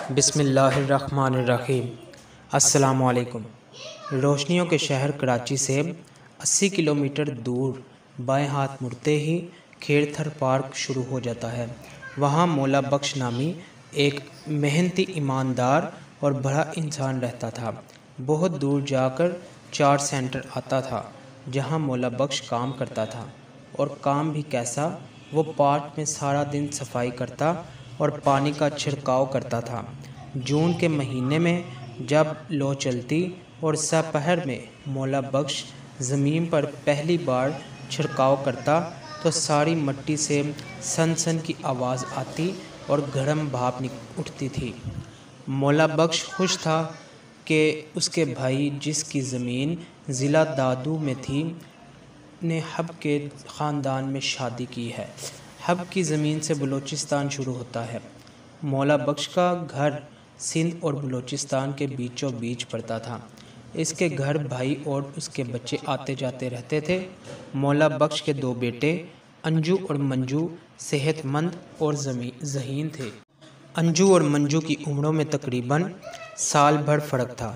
بسم اللہ الرحمن الرحیم۔ السلام علیکم۔ روشنیوں کے شہر کراچی سے 80 کلومیٹر دور بائیں ہاتھ مڑتے ہی کھیڑتھر پارک شروع ہو جاتا ہے۔ وہاں مولا بخش نامی ایک محنتی، ایماندار اور بڑا انسان رہتا تھا۔ بہت دور جا کر 4 سینٹر آتا تھا جہاں مولا بخش کام کرتا تھا، اور کام بھی کیسا! وہ پارک میں سارا دن صفائی کرتا اور پانی کا چھڑکاؤ کرتا تھا۔ جون کے مہینے میں جب لو چلتی اور سپہر میں مولا بخش زمین پر پہلی بار چھڑکاؤ کرتا تو ساری مٹی سے سن سن کی آواز آتی اور گرم بھاپ اٹھتی تھی۔ مولا بخش خوش تھا کہ اس کے بھائی، جس کی زمین ضلع دادو میں تھی، نے حب کے خاندان میں شادی کی ہے۔ حب کی زمین سے بلوچستان شروع ہوتا ہے۔ مولا بخش کا گھر سندھ اور بلوچستان کے بیچوں بیچ پڑتا تھا۔ اس کے گھر بھائی اور اس کے بچے آتے جاتے رہتے تھے۔ مولا بخش کے 2 بیٹے انجو اور منجو صحت مند اور ذہین تھے۔ انجو اور منجو کی عمروں میں تقریباً سال بھر فرق تھا۔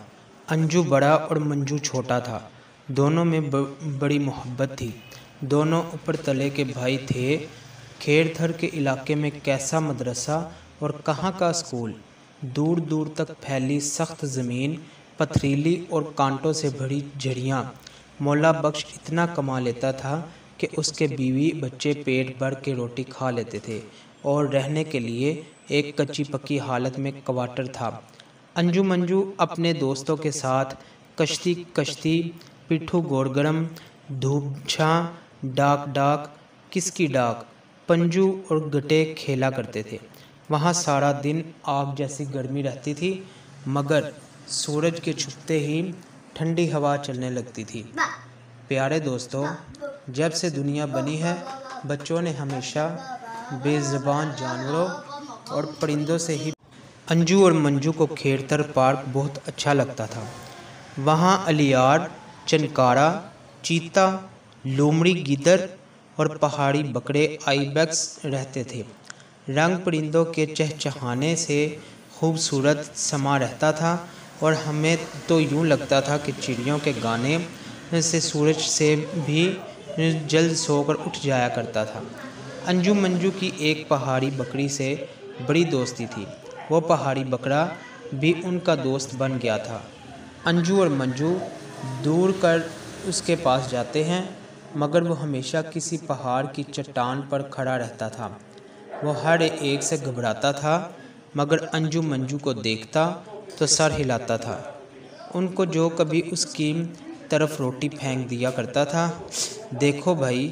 انجو بڑا اور منجو چھوٹا تھا۔ دونوں میں بڑی محبت تھی۔ دونوں اوپر تلے کے بھائی تھے۔ کھیڑتھر کے علاقے میں کیسا مدرسہ اور کہاں کا اسکول! دور دور تک پھیلی سخت زمین، پتھریلی اور کانٹوں سے بھری جھڑیاں۔ مولا بخش اتنا کما لیتا تھا کہ اس کے بیوی بچے پیٹ بھر کے روٹی کھا لیتے تھے، اور رہنے کے لیے ایک کچی پکی حالت میں کوارٹر تھا۔ انجو منجو اپنے دوستوں کے ساتھ کشتی، پٹھو گوڑ گرم، دھوپ چھاں، ڈاک، کس کی ڈاک، پنجو اور گٹے کھیلا کرتے تھے۔ وہاں سارا دن آگ جیسی گرمی رہتی تھی، مگر سورج کے چھپتے ہی ٹھنڈی ہوا چلنے لگتی تھی۔ پیارے دوستو، جب سے دنیا بنی ہے، بچوں نے ہمیشہ بے زبان جانوروں اور پرندوں سے ہی۔ انجو اور منجو کو کھیڑتھر پارک بہت اچھا لگتا تھا۔ وہاں الیار، چنکارا، چیتا، لومڑی گیدڑ اور پہاڑی بکرے آئیبیکس رہتے تھے۔ رنگ پرندوں کے چہچہانے سے خوبصورت سما رہتا تھا، اور ہمیں تو یوں لگتا تھا کہ چڑیوں کے گانے سے سورج سے بھی جلد سو کر اٹھ جایا کرتا تھا۔ انجو منجو کی ایک پہاڑی بکری سے بڑی دوستی تھی۔ وہ پہاڑی بکرا بھی ان کا دوست بن گیا تھا۔ انجو اور منجو دور کر اس کے پاس جاتے ہیں، مگر وہ ہمیشہ کسی پہاڑ کی چٹان پر کھڑا رہتا تھا۔ وہ ہر ایک سے گھبراتا تھا، مگر انجو منجو کو دیکھتا تو سر ہلاتا تھا۔ ان کو جو کبھی اس کی طرف روٹی پھینک دیا کرتا تھا۔ دیکھو بھائی،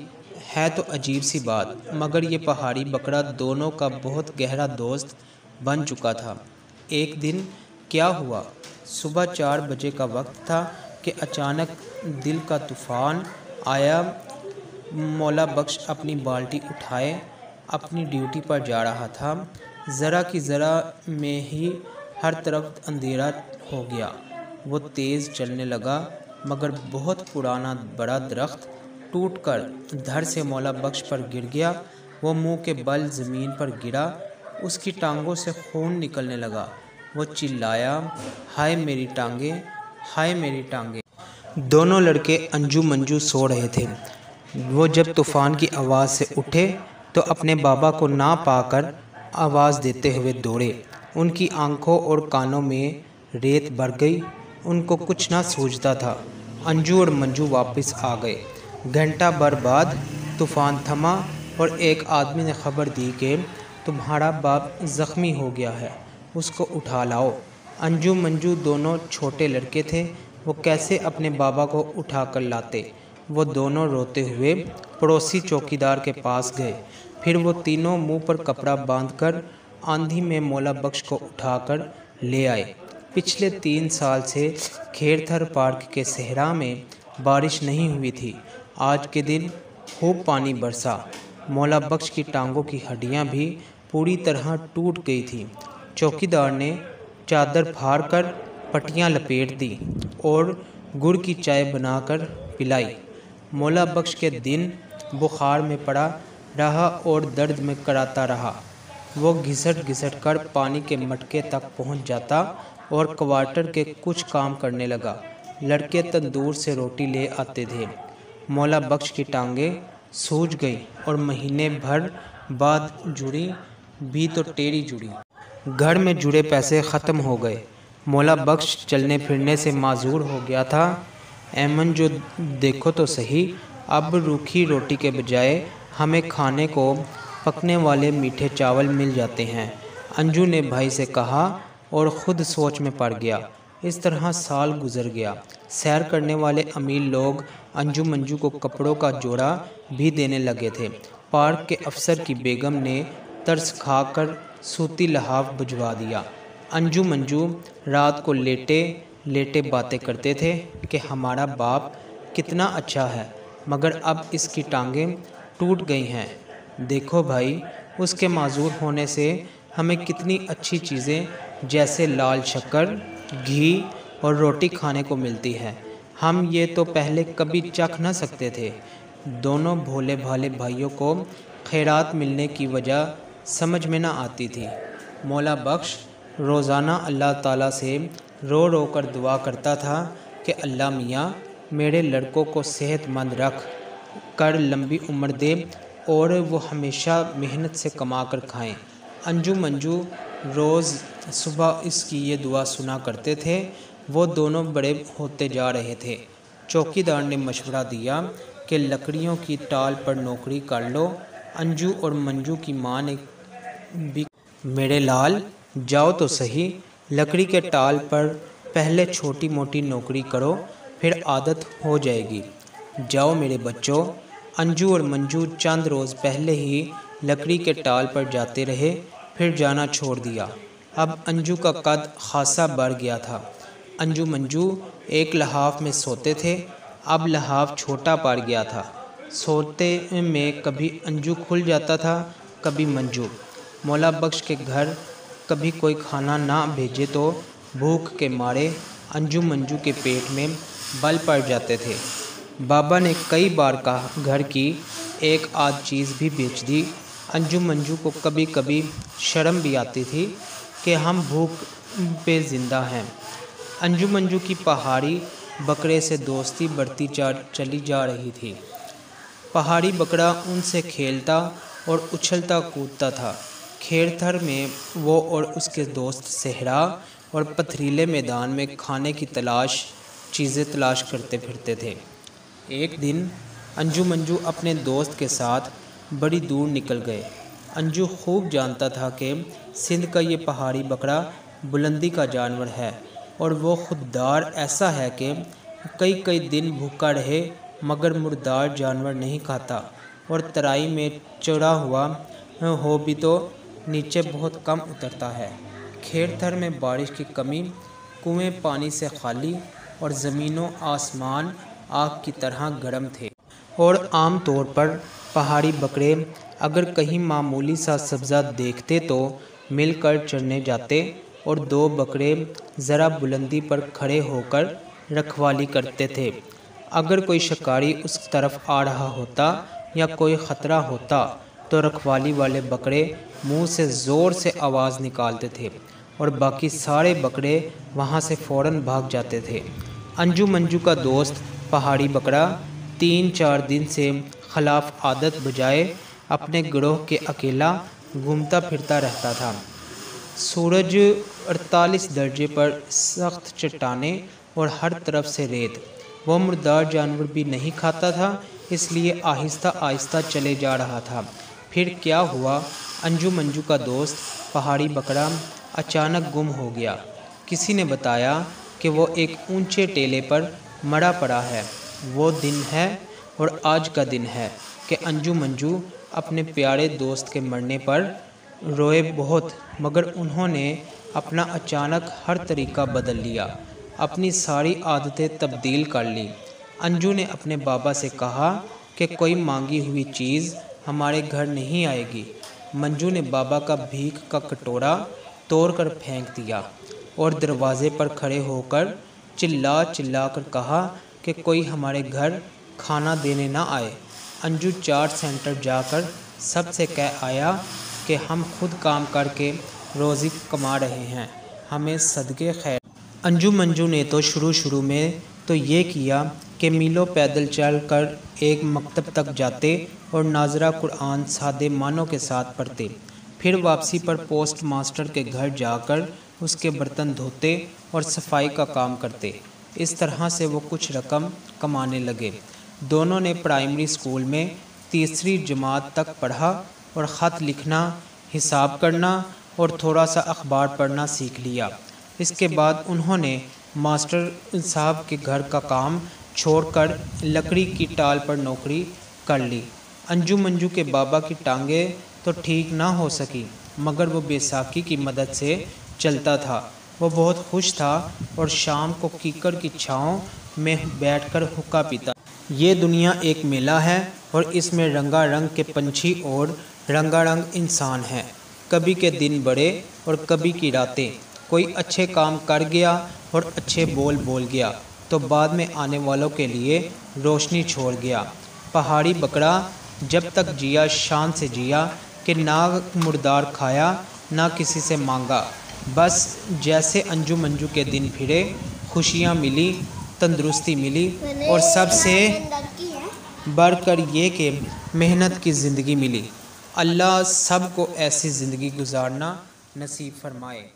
ہے تو عجیب سی بات، مگر یہ پہاڑی بکرا دونوں کا بہت گہرا دوست بن چکا تھا۔ ایک دن کیا ہوا، صبح 4 بجے کا وقت تھا کہ اچانک دل کا طوفان آیا۔ مولا بخش اپنی بالٹی اٹھائے اپنی ڈیوٹی پر جا رہا تھا۔ ذرا کی ذرا میں ہی ہر طرف اندھیرا ہو گیا۔ وہ تیز چلنے لگا، مگر بہت پرانا بڑا درخت ٹوٹ کر دھڑ سے مولا بخش پر گر گیا۔ وہ منہ کے بل زمین پر گرا، اس کی ٹانگوں سے خون نکلنے لگا۔ وہ چلایا، ہائے میری ٹانگیں، ہائے میری ٹانگیں! دونوں لڑکے انجو منجو سو رہے تھے۔ وہ جب طوفان کی آواز سے اٹھے تو اپنے بابا کو نہ پا کر آواز دیتے ہوئے دوڑے۔ ان کی آنکھوں اور کانوں میں ریت بھر گئی، ان کو کچھ نہ سوجھتا تھا۔ انجو اور منجو واپس آ گئے۔ گھنٹہ بھر بعد طوفان تھما اور ایک آدمی نے خبر دی کہ تمہارا باپ زخمی ہو گیا ہے، اس کو اٹھا لاؤ۔ انجو منجو دونوں چھوٹے لڑکے تھے، وہ کیسے اپنے بابا کو اٹھا کر لاتے؟ وہ دونوں روتے ہوئے پڑوسی چوکیدار کے پاس گئے۔ پھر وہ تینوں منہ پر کپڑا باندھ کر آندھی میں مولا بخش کو اٹھا کر لے آئے۔ پچھلے 3 سال سے کھیڑتھر پارک کے صحرا میں بارش نہیں ہوئی تھی۔ آج کے دن خوب پانی برسا۔ مولا بخش کی ٹانگوں کی ہڈیاں بھی پوری طرح ٹوٹ گئی تھیں۔ چوکیدار نے چادر پھاڑ کر پٹیاں لپیٹ دی اور گڑ کی چائے بنا کر پلائی۔ مولا بخش کے دن بخار میں پڑا رہا اور درد میں کراتا رہا۔ وہ گھسٹ گھسٹ کر پانی کے مٹکے تک پہنچ جاتا اور کوارٹر کے کچھ کام کرنے لگا۔ لڑکے تندور سے روٹی لے آتے تھے۔ مولا بخش کی ٹانگیں سوج گئی اور مہینے بھر بعد جڑی بھی تو ٹیڑھی جڑی۔ گھر میں جڑے پیسے ختم ہو گئے۔ مولا بخش چلنے پھرنے سے معذور ہو گیا تھا۔ اے منجو دیکھو تو صحیح، اب روکھی روٹی کے بجائے ہمیں کھانے کو پکنے والے میٹھے چاول مل جاتے ہیں، انجو نے بھائی سے کہا اور خود سوچ میں پڑ گیا۔ اس طرح سال گزر گیا۔ سیر کرنے والے امیر لوگ انجو منجو کو کپڑوں کا جوڑا بھی دینے لگے تھے۔ پارک کے افسر کی بیگم نے ترس کھا کر سوتی لحاف بھجوا دیا۔ انجو منجو رات کو لیٹے لیٹے باتیں کرتے تھے کہ ہمارا باپ کتنا اچھا ہے، مگر اب اس کی ٹانگیں ٹوٹ گئی ہیں۔ دیکھو بھائی، اس کے معذور ہونے سے ہمیں کتنی اچھی چیزیں جیسے لال شکر، گھی اور روٹی کھانے کو ملتی ہے، ہم یہ تو پہلے کبھی چکھ نہ سکتے تھے۔ دونوں بھولے بھالے بھائیوں کو خیرات ملنے کی وجہ سمجھ میں نہ آتی تھی۔ مولا بخش روزانہ اللہ تعالیٰ سے رو رو کر دعا کرتا تھا کہ اللہ میاں میرے لڑکوں کو صحت مند رکھ کر لمبی عمر دے اور وہ ہمیشہ محنت سے کما کر کھائیں۔ انجو منجو روز صبح اس کی یہ دعا سنا کرتے تھے۔ وہ دونوں بڑے ہوتے جا رہے تھے۔ چوکیدار نے مشورہ دیا کہ لکڑیوں کی ٹال پر نوکری کر لو۔ انجو اور منجو کی ماں نے بھی میرے لال جاؤ تو صحیح، لکڑی کے ٹال پر پہلے چھوٹی موٹی نوکری کرو، پھر عادت ہو جائے گی۔ جاؤ میرے بچوں۔ انجو اور منجو چند روز پہلے ہی لکڑی کے ٹال پر جاتے رہے، پھر جانا چھوڑ دیا۔ اب انجو کا قد خاصا بڑھ گیا تھا۔ انجو منجو ایک لحاف میں سوتے تھے، اب لحاف چھوٹا پڑ گیا تھا۔ سوتے میں کبھی انجو کھل جاتا تھا، کبھی منجو۔ مولا بخش کے گھر کبھی کوئی کھانا نہ بھیجے تو بھوک کے مارے انجو منجو کے پیٹ میں بل پڑ جاتے تھے۔ بابا نے کئی بار کہا گھر کی ایک آدھ چیز بھی بیچ دی۔ انجو منجو کو کبھی کبھی شرم بھی آتی تھی کہ ہم بھوک پہ زندہ ہیں۔ انجو منجو کی پہاڑی بکرے سے دوستی بڑھتی چلی جا رہی تھی۔ پہاڑی بکرا ان سے کھیلتا اور اچھلتا کودتا تھا۔ کھیر تھر میں وہ اور اس کے دوست صحرا اور پتھریلے میدان میں کھانے کی چیزیں تلاش کرتے پھرتے تھے۔ ایک دن انجو منجو اپنے دوست کے ساتھ بڑی دور نکل گئے۔ انجو خوب جانتا تھا کہ سندھ کا یہ پہاڑی بکرا بلندی کا جانور ہے اور وہ خوددار ایسا ہے کہ کئی دن بھوکا رہے مگر مردار جانور نہیں کھاتا، اور ترائی میں چڑھا ہوا ہو بھی تو نیچے بہت کم اترتا ہے۔ کھیر تھر میں بارش کی کمی، کنویں پانی سے خالی اور زمین و آسمان آگ کی طرح گرم تھے، اور عام طور پر پہاڑی بکرے اگر کہیں معمولی سا سبزہ دیکھتے تو مل کر چرنے جاتے، اور دو بکرے ذرا بلندی پر کھڑے ہو کر رکھوالی کرتے تھے۔ اگر کوئی شکاری اس طرف آ رہا ہوتا یا کوئی خطرہ ہوتا تو رکھوالی والے بکرے منہ سے زور سے آواز نکالتے تھے اور باقی سارے بکرے وہاں سے فوراً بھاگ جاتے تھے۔ انجو منجو کا دوست پہاڑی بکرا 3-4 دن سے خلاف عادت بجائے اپنے گروہ کے اکیلا گھومتا پھرتا رہتا تھا۔ سورج 48 درجے پر، سخت چٹانیں اور ہر طرف سے ریت۔ وہ مردار جانور بھی نہیں کھاتا تھا، اس لیے آہستہ آہستہ چلے جا رہا تھا۔ پھر کیا ہوا، انجو منجو کا دوست پہاڑی بکرا اچانک گم ہو گیا۔ کسی نے بتایا کہ وہ ایک اونچے ٹیلے پر مرا پڑا ہے۔ وہ دن ہے اور آج کا دن ہے کہ انجو منجو اپنے پیارے دوست کے مرنے پر روئے بہت، مگر انہوں نے اپنا اچانک ہر طریقہ بدل لیا، اپنی ساری عادتیں تبدیل کر لی۔ انجو نے اپنے بابا سے کہا کہ کوئی مانگی ہوئی چیز ہمارے گھر نہیں آئے گی۔ منجو نے بابا کا بھیک کا کٹورا توڑ کر پھینک دیا اور دروازے پر کھڑے ہو کر چلا کر کہا کہ کوئی ہمارے گھر کھانا دینے نہ آئے۔ انجو چاٹ سینٹر جا کر سب سے کہہ آیا کہ ہم خود کام کر کے روزی کما رہے ہیں، ہمیں صدقے خیر۔ انجو منجو نے تو شروع میں تو یہ کیا کہ میلوں پیدل چل کر ایک مکتب تک جاتے اور ناظرہ قرآن سادے معنوں کے ساتھ پڑھتے، پھر واپسی پر پوسٹ ماسٹر کے گھر جا کر اس کے برتن دھوتے اور صفائی کا کام کرتے۔ اس طرح سے وہ کچھ رقم کمانے لگے۔ دونوں نے پرائمری اسکول میں تیسری جماعت تک پڑھا اور خط لکھنا، حساب کرنا اور تھوڑا سا اخبار پڑھنا سیکھ لیا۔ اس کے بعد انہوں نے ماسٹر صاحب کے گھر کا کام چھوڑ کر لکڑی کی ٹال پر نوکری کر لی۔ انجو منجو کے بابا کی ٹانگیں تو ٹھیک نہ ہو سکی، مگر وہ بیساکھی کی مدد سے چلتا تھا۔ وہ بہت خوش تھا اور شام کو کیکڑ کی چھاؤں میں بیٹھ کر حقہ پیتا۔ یہ دنیا ایک میلہ ہے اور اس میں رنگا رنگ کے پنچھی اور رنگا رنگ انسان ہیں، کبھی کے دن بڑے اور کبھی کی راتیں۔ کوئی اچھے کام کر گیا اور اچھے بول گیا تو بعد میں آنے والوں کے لیے روشنی چھوڑ گیا۔ پہاڑی بکرا جب تک جیا شان سے جیا کہ نہ مردار کھایا نہ کسی سے مانگا۔ بس جیسے انجو منجو کے دن پھرے، خوشیاں ملی، تندرستی ملی اور سب سے بڑھ کر یہ کہ محنت کی زندگی ملی۔ اللہ سب کو ایسی زندگی گزارنا نصیب فرمائے۔